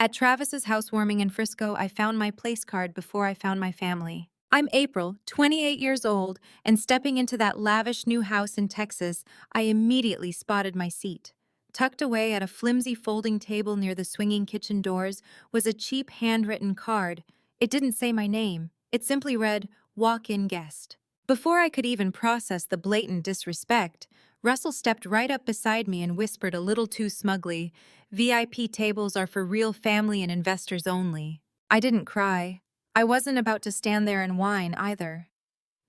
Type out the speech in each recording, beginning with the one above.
At Travis's housewarming in Frisco, I found my place card before I found my family. I'm April, 28 years old, and stepping into that lavish new house in Texas, I immediately spotted my seat. Tucked away at a flimsy folding table near the swinging kitchen doors was a cheap handwritten card. It didn't say my name. It simply read, "Walk-in guest." Before I could even process the blatant disrespect, Russell stepped right up beside me and whispered a little too smugly, "VIP tables are for real family and investors only." I didn't cry. I wasn't about to stand there and whine either.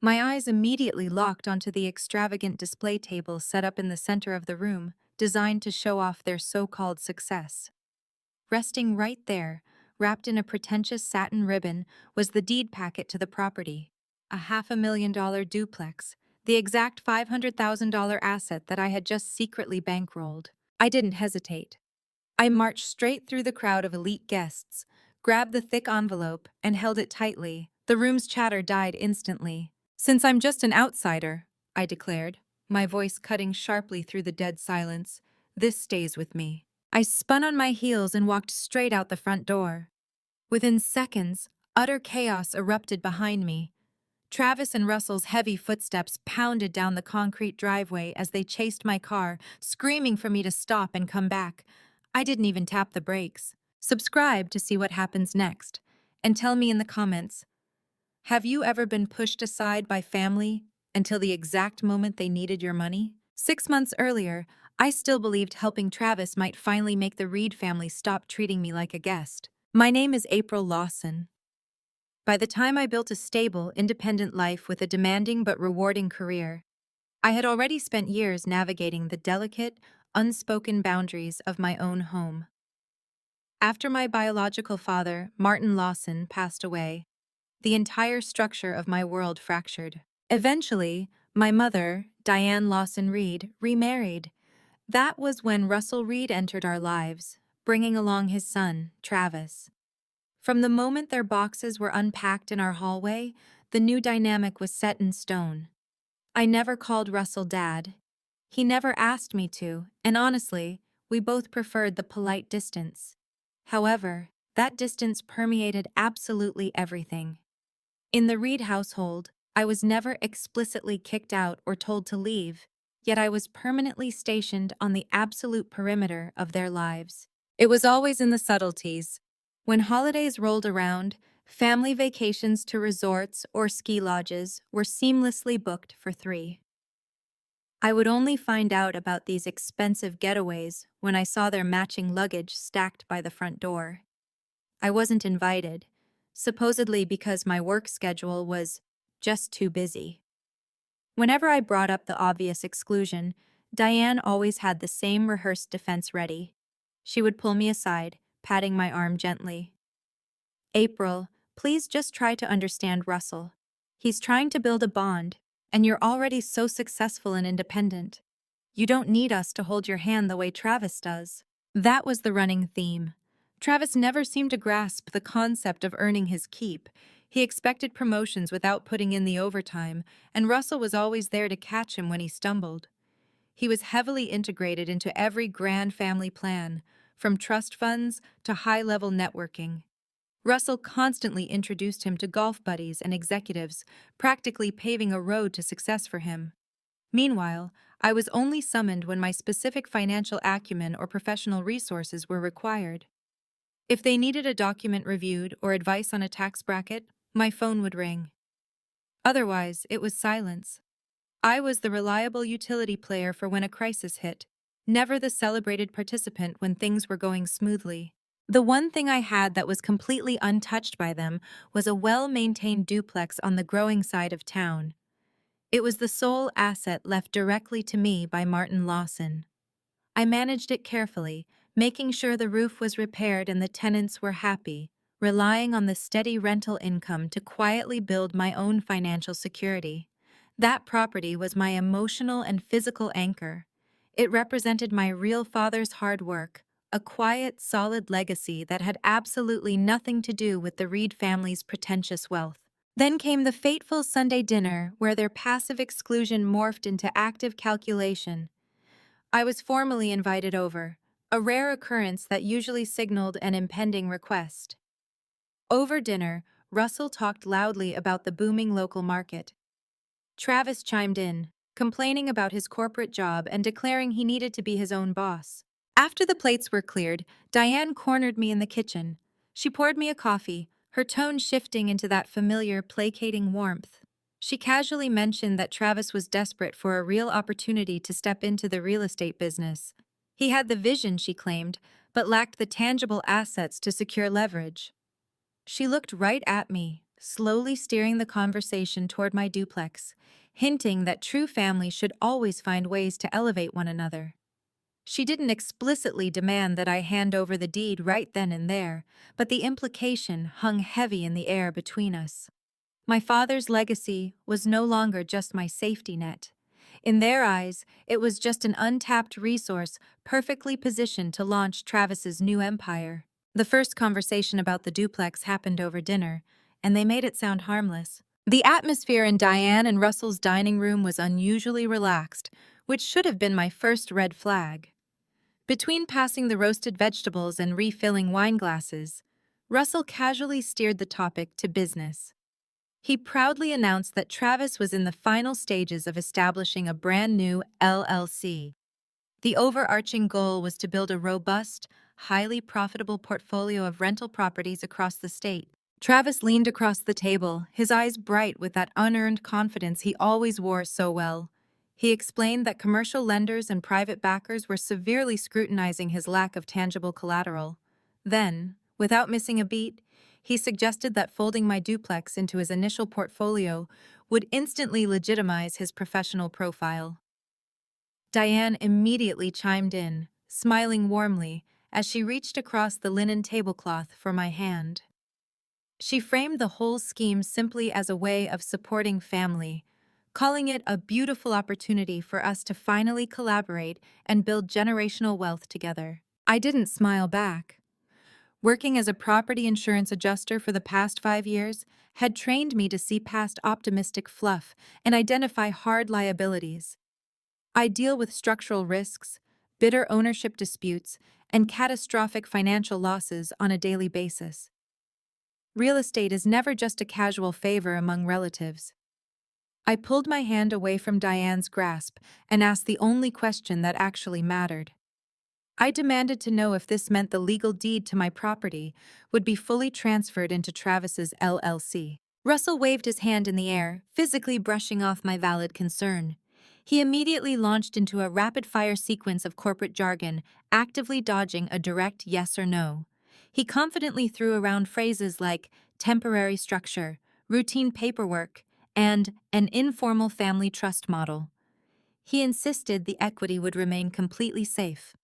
My eyes immediately locked onto the extravagant display table set up in the center of the room, designed to show off their so-called success. Resting right there, wrapped in a pretentious satin ribbon, was the deed packet to the property. A $500,000 duplex, the exact $500,000 asset that I had just secretly bankrolled. I didn't hesitate. I marched straight through the crowd of elite guests, grabbed the thick envelope, and held it tightly. The room's chatter died instantly. "Since I'm just an outsider," I declared, my voice cutting sharply through the dead silence, "this stays with me." I spun on my heels and walked straight out the front door. Within seconds, utter chaos erupted behind me. Travis and Russell's heavy footsteps pounded down the concrete driveway as they chased my car, screaming for me to stop and come back. I didn't even tap the brakes. Subscribe to see what happens next, and tell me in the comments, have you ever been pushed aside by family until the exact moment they needed your money? 6 months earlier, I still believed helping Travis might finally make the Reed family stop treating me like a guest. My name is April Lawson. By the time I built a stable, independent life with a demanding but rewarding career, I had already spent years navigating the delicate, unspoken boundaries of my own home. After my biological father, Martin Lawson, passed away, the entire structure of my world fractured. Eventually, my mother, Diane Lawson Reed, remarried. That was when Russell Reed entered our lives, bringing along his son, Travis. From the moment their boxes were unpacked in our hallway, the new dynamic was set in stone. I never called Russell Dad. He never asked me to, and honestly, we both preferred the polite distance. However, that distance permeated absolutely everything. In the Reed household, I was never explicitly kicked out or told to leave, yet I was permanently stationed on the absolute perimeter of their lives. It was always in the subtleties. When holidays rolled around, family vacations to resorts or ski lodges were seamlessly booked for 3. I would only find out about these expensive getaways when I saw their matching luggage stacked by the front door. I wasn't invited, supposedly because my work schedule was just too busy. Whenever I brought up the obvious exclusion, Diane always had the same rehearsed defense ready. She would pull me aside, patting my arm gently. "April, please just try to understand Russell. He's trying to build a bond, and you're already so successful and independent. You don't need us to hold your hand the way Travis does." That was the running theme. Travis never seemed to grasp the concept of earning his keep. He expected promotions without putting in the overtime, and Russell was always there to catch him when he stumbled. He was heavily integrated into every grand family plan, from trust funds to high-level networking. Russell constantly introduced him to golf buddies and executives, practically paving a road to success for him. Meanwhile, I was only summoned when my specific financial acumen or professional resources were required. If they needed a document reviewed or advice on a tax bracket, my phone would ring. Otherwise, it was silence. I was the reliable utility player for when a crisis hit, never the celebrated participant when things were going smoothly. The one thing I had that was completely untouched by them was a well-maintained duplex on the growing side of town. It was the sole asset left directly to me by Martin Lawson. I managed it carefully, making sure the roof was repaired and the tenants were happy, relying on the steady rental income to quietly build my own financial security. That property was my emotional and physical anchor. It represented my real father's hard work, a quiet, solid legacy that had absolutely nothing to do with the Reed family's pretentious wealth. Then came the fateful Sunday dinner where their passive exclusion morphed into active calculation. I was formally invited over, a rare occurrence that usually signaled an impending request. Over dinner, Russell talked loudly about the booming local market. Travis chimed in, complaining about his corporate job and declaring he needed to be his own boss. After the plates were cleared, Diane cornered me in the kitchen. She poured me a coffee, her tone shifting into that familiar, placating warmth. She casually mentioned that Travis was desperate for a real opportunity to step into the real estate business. He had the vision, she claimed, but lacked the tangible assets to secure leverage. She looked right at me, slowly steering the conversation toward my duplex, hinting that true family should always find ways to elevate one another. She didn't explicitly demand that I hand over the deed right then and there, but the implication hung heavy in the air between us. My father's legacy was no longer just my safety net. In their eyes, it was just an untapped resource perfectly positioned to launch Travis's new empire. The first conversation about the duplex happened over dinner, and they made it sound harmless. The atmosphere in Diane and Russell's dining room was unusually relaxed, which should have been my first red flag. Between passing the roasted vegetables and refilling wine glasses, Russell casually steered the topic to business. He proudly announced that Travis was in the final stages of establishing a brand new LLC. The overarching goal was to build a robust, highly profitable portfolio of rental properties across the state. Travis leaned across the table, his eyes bright with that unearned confidence he always wore so well. He explained that commercial lenders and private backers were severely scrutinizing his lack of tangible collateral. Then, without missing a beat, he suggested that folding my duplex into his initial portfolio would instantly legitimize his professional profile. Diane immediately chimed in, smiling warmly as she reached across the linen tablecloth for my hand. She framed the whole scheme simply as a way of supporting family, calling it a beautiful opportunity for us to finally collaborate and build generational wealth together. I didn't smile back. Working as a property insurance adjuster for the past 5 years had trained me to see past optimistic fluff and identify hard liabilities. I deal with structural risks, bitter ownership disputes, and catastrophic financial losses on a daily basis. Real estate is never just a casual favor among relatives. I pulled my hand away from Diane's grasp and asked the only question that actually mattered. I demanded to know if this meant the legal deed to my property would be fully transferred into Travis's LLC. Russell waved his hand in the air, physically brushing off my valid concern. He immediately launched into a rapid-fire sequence of corporate jargon, actively dodging a direct yes or no. He confidently threw around phrases like temporary structure, routine paperwork, and an informal family trust model. He insisted the equity would remain completely safe.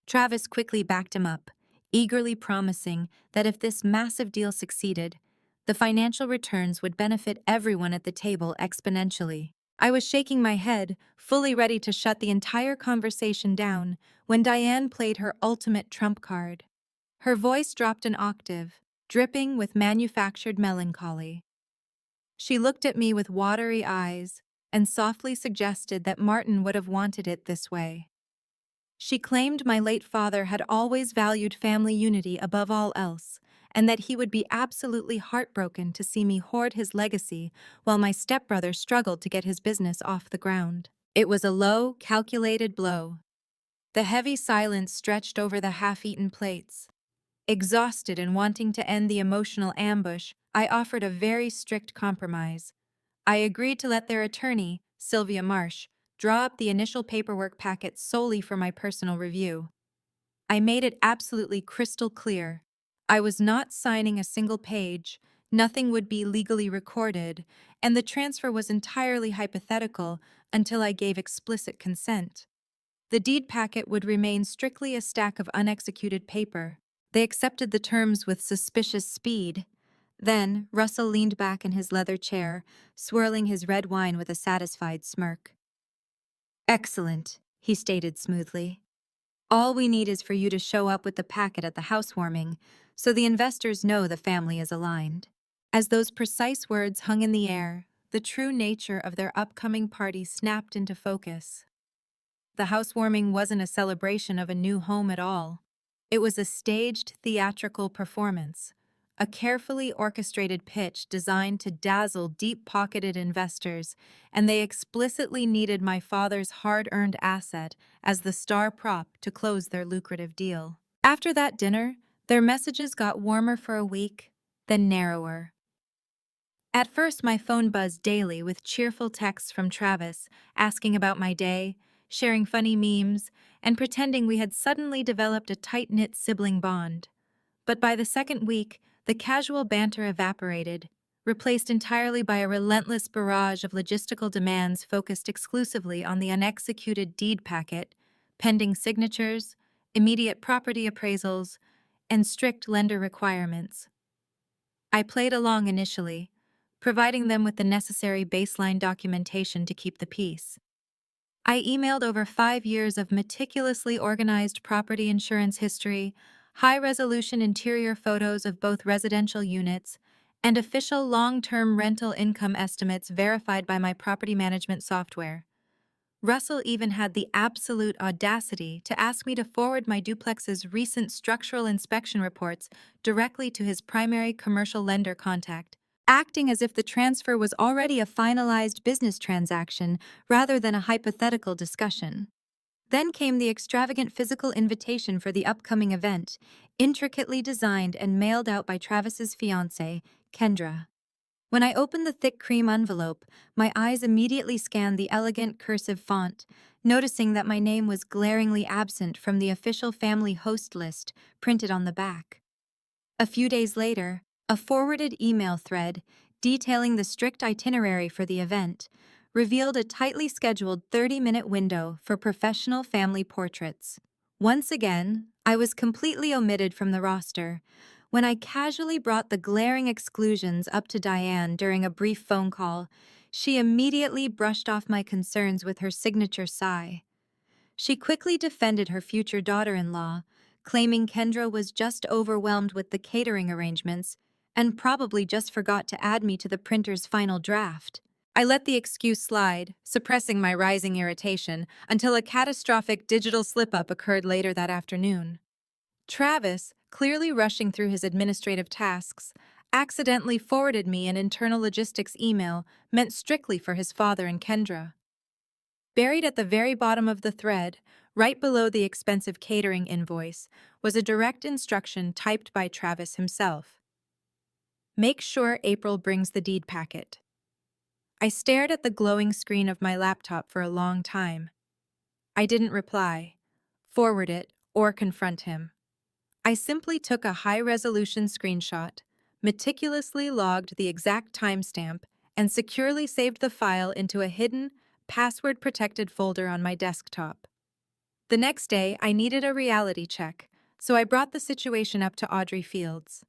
Travis quickly backed him up, eagerly promising that if this massive deal succeeded, the financial returns would benefit everyone at the table exponentially. I was shaking my head, fully ready to shut the entire conversation down, when Diane played her ultimate trump card. Her voice dropped an octave, dripping with manufactured melancholy. She looked at me with watery eyes and softly suggested that Martin would have wanted it this way. She claimed my late father had always valued family unity above all else, and that he would be absolutely heartbroken to see me hoard his legacy while my stepbrother struggled to get his business off the ground. It was a low, calculated blow. The heavy silence stretched over the half-eaten plates. Exhausted and wanting to end the emotional ambush, I offered a very strict compromise. I agreed to let their attorney, Sylvia Marsh, draw up the initial paperwork packet solely for my personal review. I made it absolutely crystal clear. I was not signing a single page, nothing would be legally recorded, and the transfer was entirely hypothetical until I gave explicit consent. The deed packet would remain strictly a stack of unexecuted paper. They accepted the terms with suspicious speed. Then, Russell leaned back in his leather chair, swirling his red wine with a satisfied smirk. "Excellent," he stated smoothly. "All we need is for you to show up with the packet at the housewarming, so the investors know the family is aligned." As those precise words hung in the air, the true nature of their upcoming party snapped into focus. the housewarming wasn't a celebration of a new home at all. It was a staged theatrical performance, a carefully orchestrated pitch designed to dazzle deep-pocketed investors, and they explicitly needed my father's hard-earned asset as the star prop to close their lucrative deal. After that dinner, their messages got warmer for a week, then narrower. At first, my phone buzzed daily with cheerful texts from Travis, asking about my day, sharing funny memes, and pretending we had suddenly developed a tight-knit sibling bond. But by the second week, the casual banter evaporated, replaced entirely by a relentless barrage of logistical demands focused exclusively on the unexecuted deed packet, pending signatures, immediate property appraisals, and strict lender requirements. I played along initially, providing them with the necessary baseline documentation to keep the peace. I emailed over 5 years of meticulously organized property insurance history, high-resolution interior photos of both residential units, and official long-term rental income estimates verified by my property management software. Russell even had the absolute audacity to ask me to forward my duplex's recent structural inspection reports directly to his primary commercial lender contact, acting as if the transfer was already a finalized business transaction rather than a hypothetical discussion. Then came the extravagant physical invitation for the upcoming event, intricately designed and mailed out by Travis's fiancée, Kendra. When I opened the thick cream envelope, my eyes immediately scanned the elegant cursive font, noticing that my name was glaringly absent from the official family host list printed on the back. A few days later, a forwarded email thread detailing the strict itinerary for the event revealed a tightly scheduled 30-minute window for professional family portraits. Once again, I was completely omitted from the roster. When I casually brought the glaring exclusions up to Diane during a brief phone call, she immediately brushed off my concerns with her signature sigh. She quickly defended her future daughter-in-law, claiming Kendra was just overwhelmed with the catering arrangements and probably just forgot to add me to the printer's final draft. I let the excuse slide, suppressing my rising irritation, until a catastrophic digital slip-up occurred later that afternoon. Travis, clearly rushing through his administrative tasks, accidentally forwarded me an internal logistics email meant strictly for his father and Kendra. Buried at the very bottom of the thread, right below the expensive catering invoice, was a direct instruction typed by Travis himself. Make sure April brings the deed packet. I stared at the glowing screen of my laptop for a long time. I didn't reply, forward it, or confront him. I simply took a high-resolution screenshot, meticulously logged the exact timestamp, and securely saved the file into a hidden, password-protected folder on my desktop. The next day, I needed a reality check, so I brought the situation up to Audrey Fields.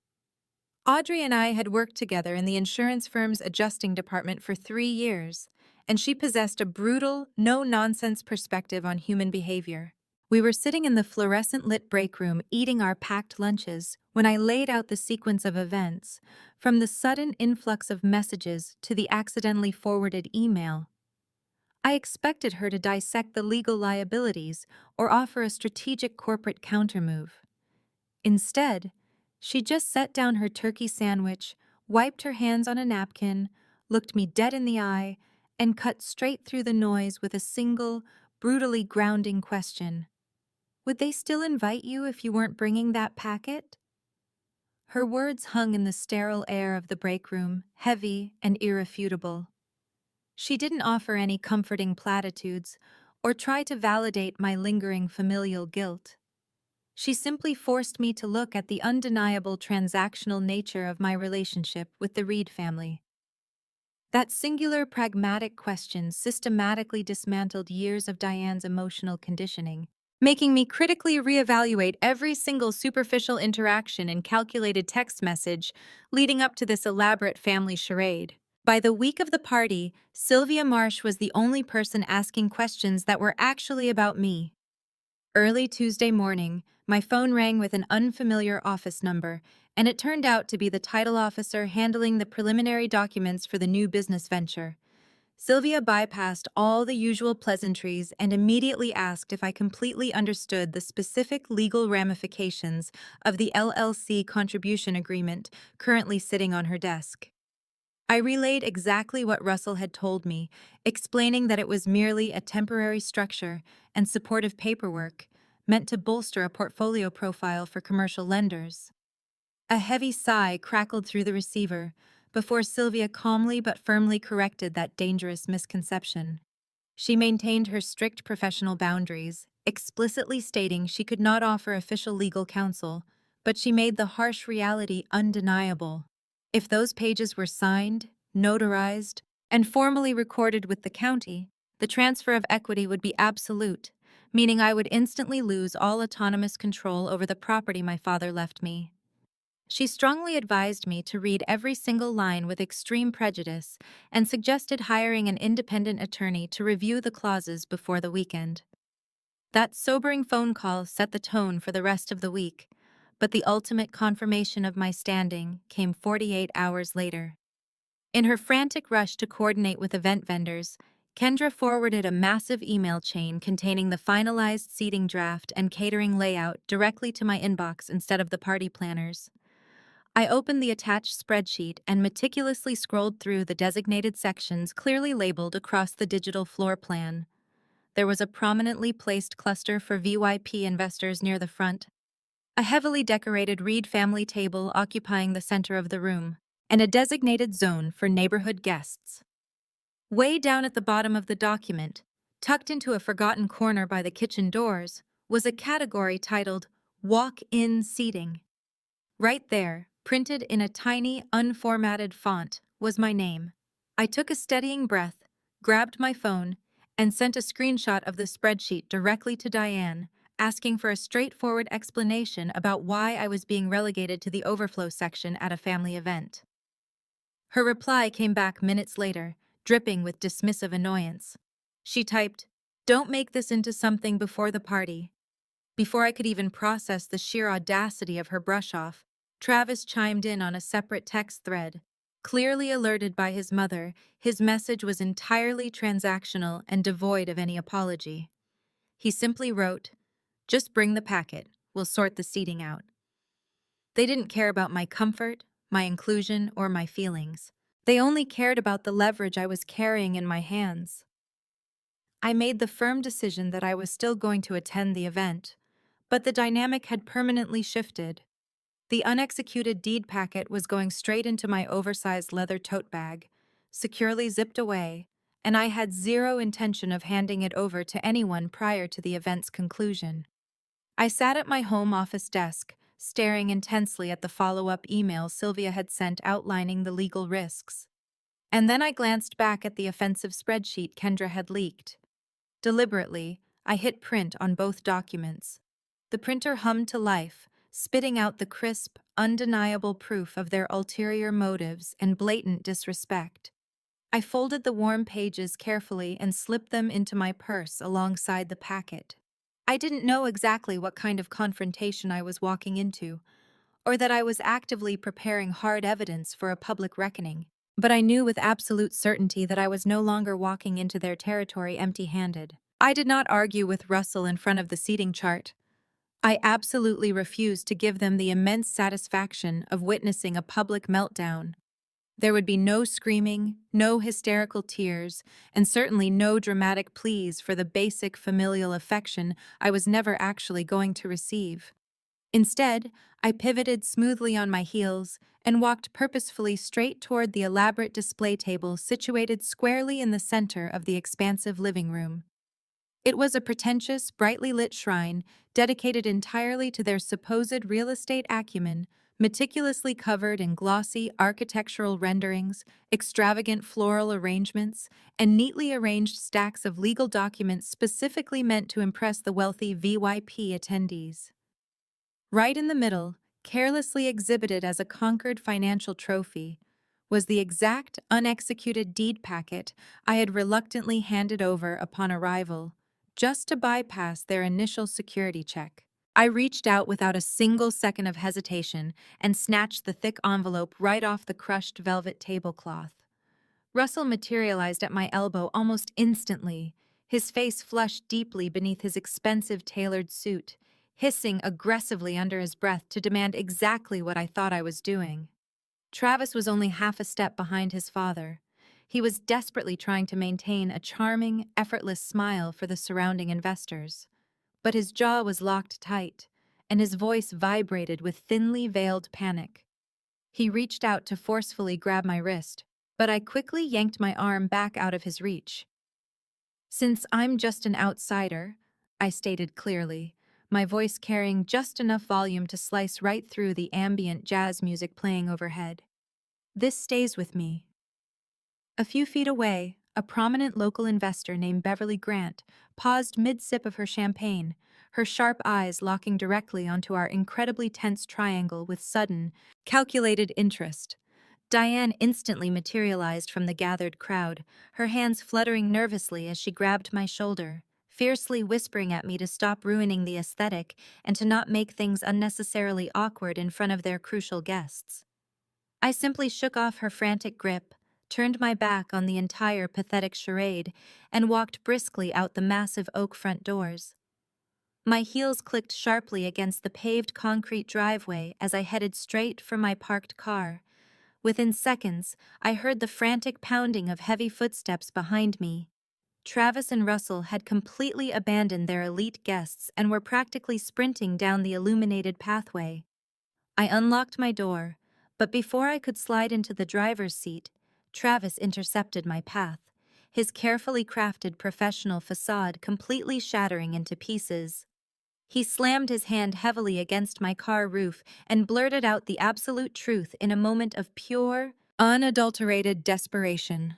Audrey and I had worked together in the insurance firm's adjusting department for 3 years, and she possessed a brutal, no-nonsense perspective on human behavior. We were sitting in the fluorescent-lit break room eating our packed lunches when I laid out the sequence of events, from the sudden influx of messages to the accidentally forwarded email. I expected her to dissect the legal liabilities or offer a strategic corporate countermove. Instead, she just set down her turkey sandwich, wiped her hands on a napkin, looked me dead in the eye, and cut straight through the noise with a single, brutally grounding question. Would they still invite you if you weren't bringing that packet? Her words hung in the sterile air of the break room, heavy and irrefutable. She didn't offer any comforting platitudes or try to validate my lingering familial guilt. She simply forced me to look at the undeniable transactional nature of my relationship with the Reed family. That singular pragmatic question systematically dismantled years of Diane's emotional conditioning, making me critically reevaluate every single superficial interaction and calculated text message leading up to this elaborate family charade. By the week of the party, Sylvia Marsh was the only person asking questions that were actually about me. Early Tuesday morning, my phone rang with an unfamiliar office number, and it turned out to be the title officer handling the preliminary documents for the new business venture. Sylvia bypassed all the usual pleasantries and immediately asked if I completely understood the specific legal ramifications of the LLC contribution agreement currently sitting on her desk. I relayed exactly what Russell had told me, explaining that it was merely a temporary structure and supportive paperwork meant to bolster a portfolio profile for commercial lenders. A heavy sigh crackled through the receiver before Sylvia calmly but firmly corrected that dangerous misconception. She maintained her strict professional boundaries, explicitly stating she could not offer official legal counsel, but she made the harsh reality undeniable. If those pages were signed, notarized, and formally recorded with the county, the transfer of equity would be absolute, meaning I would instantly lose all autonomous control over the property my father left me. She strongly advised me to read every single line with extreme prejudice and suggested hiring an independent attorney to review the clauses before the weekend. That sobering phone call set the tone for the rest of the week, but the ultimate confirmation of my standing came 48 hours later. In her frantic rush to coordinate with event vendors, Kendra forwarded a massive email chain containing the finalized seating draft and catering layout directly to my inbox instead of the party planners. I opened the attached spreadsheet and meticulously scrolled through the designated sections clearly labeled across the digital floor plan. There was a prominently placed cluster for VYP investors near the front, a heavily decorated Reed family table occupying the center of the room, and a designated zone for neighborhood guests. Way down at the bottom of the document, tucked into a forgotten corner by the kitchen doors, was a category titled Walk-in Seating. Right there, printed in a tiny, unformatted font, was my name. I took a steadying breath, grabbed my phone, and sent a screenshot of the spreadsheet directly to Diane, asking for a straightforward explanation about why I was being relegated to the overflow section at a family event. Her reply came back minutes later, dripping with dismissive annoyance. She typed, "Don't make this into something before the party." Before I could even process the sheer audacity of her brush-off, Travis chimed in on a separate text thread. Clearly alerted by his mother, his message was entirely transactional and devoid of any apology. He simply wrote, "Just bring the packet. We'll sort the seating out." They didn't care about my comfort, my inclusion, or my feelings. They only cared about the leverage I was carrying in my hands. I made the firm decision that I was still going to attend the event, but the dynamic had permanently shifted. The unexecuted deed packet was going straight into my oversized leather tote bag, securely zipped away, and I had zero intention of handing it over to anyone prior to the event's conclusion. I sat at my home office desk, staring intensely at the follow-up email Sylvia had sent outlining the legal risks. And then I glanced back at the offensive spreadsheet Kendra had leaked. Deliberately, I hit print on both documents. The printer hummed to life, spitting out the crisp, undeniable proof of their ulterior motives and blatant disrespect. I folded the warm pages carefully and slipped them into my purse alongside the packet. I didn't know exactly what kind of confrontation I was walking into, or that I was actively preparing hard evidence for a public reckoning, but I knew with absolute certainty that I was no longer walking into their territory empty-handed. I did not argue with Russell in front of the seating chart. I absolutely refused to give them the immense satisfaction of witnessing a public meltdown. There would be no screaming, no hysterical tears, and certainly no dramatic pleas for the basic familial affection I was never actually going to receive. Instead, I pivoted smoothly on my heels and walked purposefully straight toward the elaborate display table situated squarely in the center of the expansive living room. It was a pretentious, brightly lit shrine dedicated entirely to their supposed real estate acumen, meticulously covered in glossy architectural renderings, extravagant floral arrangements, and neatly arranged stacks of legal documents specifically meant to impress the wealthy VYP attendees. Right in the middle, carelessly exhibited as a conquered financial trophy, was the exact unexecuted deed packet I had reluctantly handed over upon arrival, just to bypass their initial security check. I reached out without a single second of hesitation and snatched the thick envelope right off the crushed velvet tablecloth. Russell materialized at my elbow almost instantly, his face flushed deeply beneath his expensive tailored suit, hissing aggressively under his breath to demand exactly what I thought I was doing. Travis was only half a step behind his father. He was desperately trying to maintain a charming, effortless smile for the surrounding investors. But his jaw was locked tight, and his voice vibrated with thinly veiled panic. He reached out to forcefully grab my wrist, but I quickly yanked my arm back out of his reach. "Since I'm just an outsider," I stated clearly, my voice carrying just enough volume to slice right through the ambient jazz music playing overhead. "This stays with me." A few feet away, a prominent local investor named Beverly Grant paused mid-sip of her champagne, her sharp eyes locking directly onto our incredibly tense triangle with sudden, calculated interest. Diane instantly materialized from the gathered crowd, her hands fluttering nervously as she grabbed my shoulder, fiercely whispering at me to stop ruining the aesthetic and to not make things unnecessarily awkward in front of their crucial guests. I simply shook off her frantic grip, turned my back on the entire pathetic charade, and walked briskly out the massive oak front doors. My heels clicked sharply against the paved concrete driveway as I headed straight for my parked car. Within seconds, I heard the frantic pounding of heavy footsteps behind me. Travis and Russell had completely abandoned their elite guests and were practically sprinting down the illuminated pathway. I unlocked my door, but before I could slide into the driver's seat, Travis intercepted my path, his carefully crafted professional facade completely shattering into pieces. He slammed his hand heavily against my car roof and blurted out the absolute truth in a moment of pure, unadulterated desperation.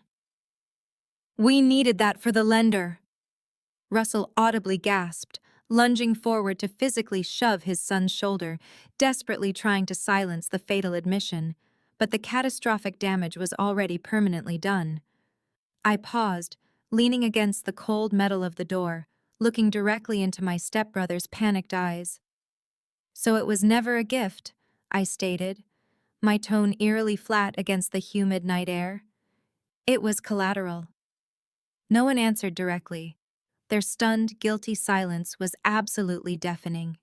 "We needed that for the lender." Russell audibly gasped, lunging forward to physically shove his son's shoulder, desperately trying to silence the fatal admission, but the catastrophic damage was already permanently done. I paused, leaning against the cold metal of the door, looking directly into my stepbrother's panicked eyes. "So it was never a gift," I stated, my tone eerily flat against the humid night air. "It was collateral." No one answered directly. Their stunned, guilty silence was absolutely deafening.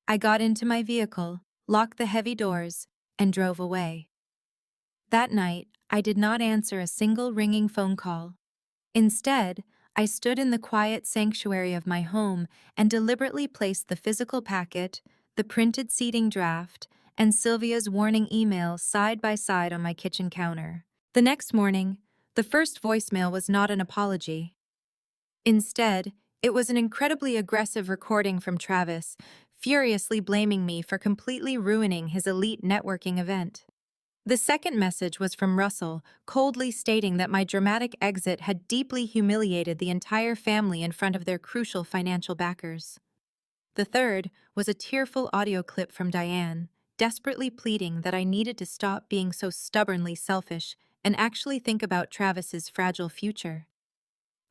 I got into my vehicle, locked the heavy doors, and drove away. That night, I did not answer a single ringing phone call. Instead, I stood in the quiet sanctuary of my home and deliberately placed the physical packet, the printed seating draft, and Sylvia's warning email side by side on my kitchen counter. The next morning, the first voicemail was not an apology. Instead, it was an incredibly aggressive recording from Travis, furiously blaming me for completely ruining his elite networking event. The second message was from Russell, coldly stating that my dramatic exit had deeply humiliated the entire family in front of their crucial financial backers. The third was a tearful audio clip from Diane, desperately pleading that I needed to stop being so stubbornly selfish and actually think about Travis's fragile future.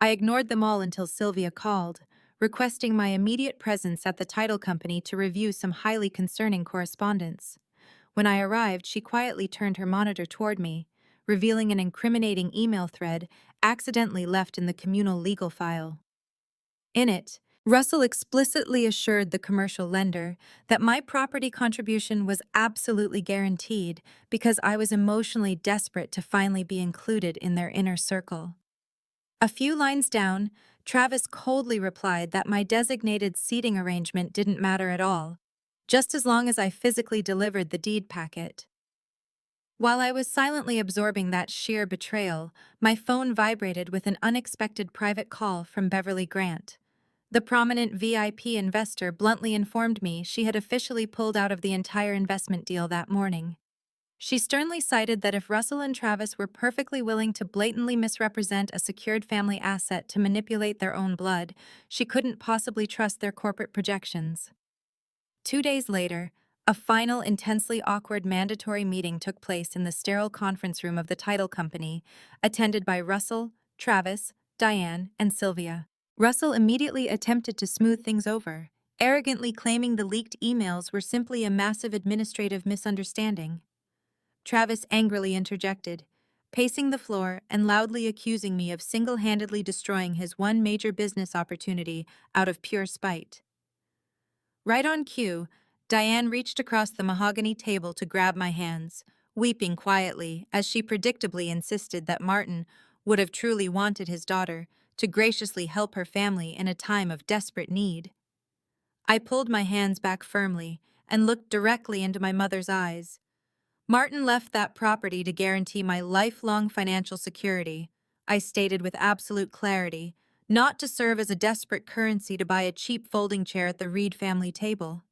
I ignored them all until Sylvia called, requesting my immediate presence at the title company to review some highly concerning correspondence. When I arrived, she quietly turned her monitor toward me, revealing an incriminating email thread accidentally left in the communal legal file. In it, Russell explicitly assured the commercial lender that my property contribution was absolutely guaranteed because I was emotionally desperate to finally be included in their inner circle. A few lines down, Travis coldly replied that my designated seating arrangement didn't matter at all, just as long as I physically delivered the deed packet. While I was silently absorbing that sheer betrayal, my phone vibrated with an unexpected private call from Beverly Grant. The prominent VIP investor bluntly informed me she had officially pulled out of the entire investment deal that morning. She sternly cited that if Russell and Travis were perfectly willing to blatantly misrepresent a secured family asset to manipulate their own blood, she couldn't possibly trust their corporate projections. 2 days later, a final intensely awkward mandatory meeting took place in the sterile conference room of the title company, attended by Russell, Travis, Diane, and Sylvia. Russell immediately attempted to smooth things over, arrogantly claiming the leaked emails were simply a massive administrative misunderstanding. Travis angrily interjected, pacing the floor and loudly accusing me of single-handedly destroying his one major business opportunity out of pure spite. Right on cue, Diane reached across the mahogany table to grab my hands, weeping quietly as she predictably insisted that Martin would have truly wanted his daughter to graciously help her family in a time of desperate need. I pulled my hands back firmly and looked directly into my mother's eyes. Martin left that property to guarantee my lifelong financial security, I stated with absolute clarity, not to serve as a desperate currency to buy a cheap folding chair at the Reed family table.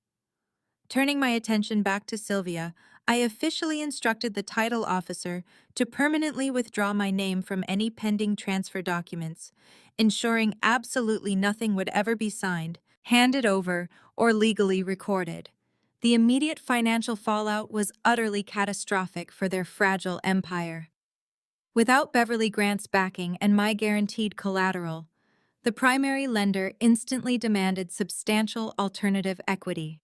Turning my attention back to Sylvia, I officially instructed the title officer to permanently withdraw my name from any pending transfer documents, ensuring absolutely nothing would ever be signed, handed over, or legally recorded. The immediate financial fallout was utterly catastrophic for their fragile empire. Without Beverly Grant's backing and my guaranteed collateral, the primary lender instantly demanded substantial alternative equity.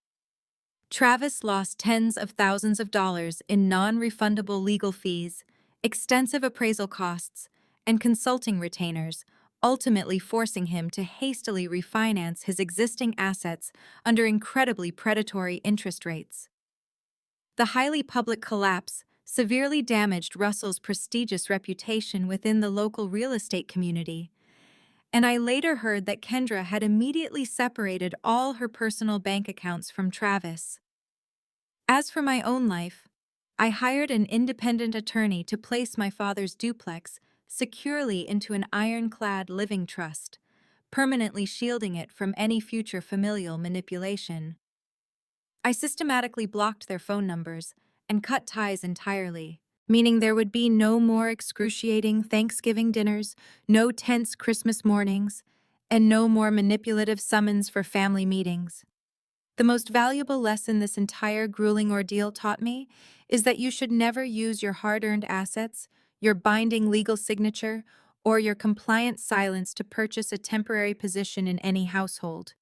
Travis lost tens of thousands of dollars in non-refundable legal fees, extensive appraisal costs, and consulting retainers, ultimately forcing him to hastily refinance his existing assets under incredibly predatory interest rates. The highly public collapse severely damaged Russell's prestigious reputation within the local real estate community, and I later heard that Kendra had immediately separated all her personal bank accounts from Travis. As for my own life, I hired an independent attorney to place my father's duplex securely into an ironclad living trust, permanently shielding it from any future familial manipulation. I systematically blocked their phone numbers and cut ties entirely, meaning there would be no more excruciating Thanksgiving dinners, no tense Christmas mornings, and no more manipulative summons for family meetings. The most valuable lesson this entire grueling ordeal taught me is that you should never use your hard-earned assets, your binding legal signature, or your compliant silence to purchase a temporary position in any household.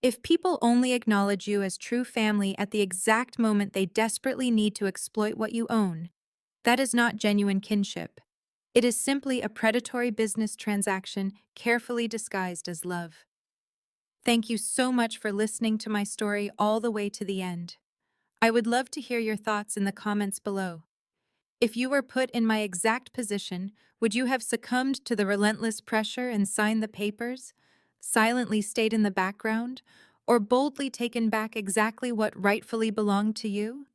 If people only acknowledge you as true family at the exact moment they desperately need to exploit what you own, that is not genuine kinship. It is simply a predatory business transaction carefully disguised as love. Thank you so much for listening to my story all the way to the end. I would love to hear your thoughts in the comments below. If you were put in my exact position, would you have succumbed to the relentless pressure and signed the papers, silently stayed in the background, or boldly taken back exactly what rightfully belonged to you?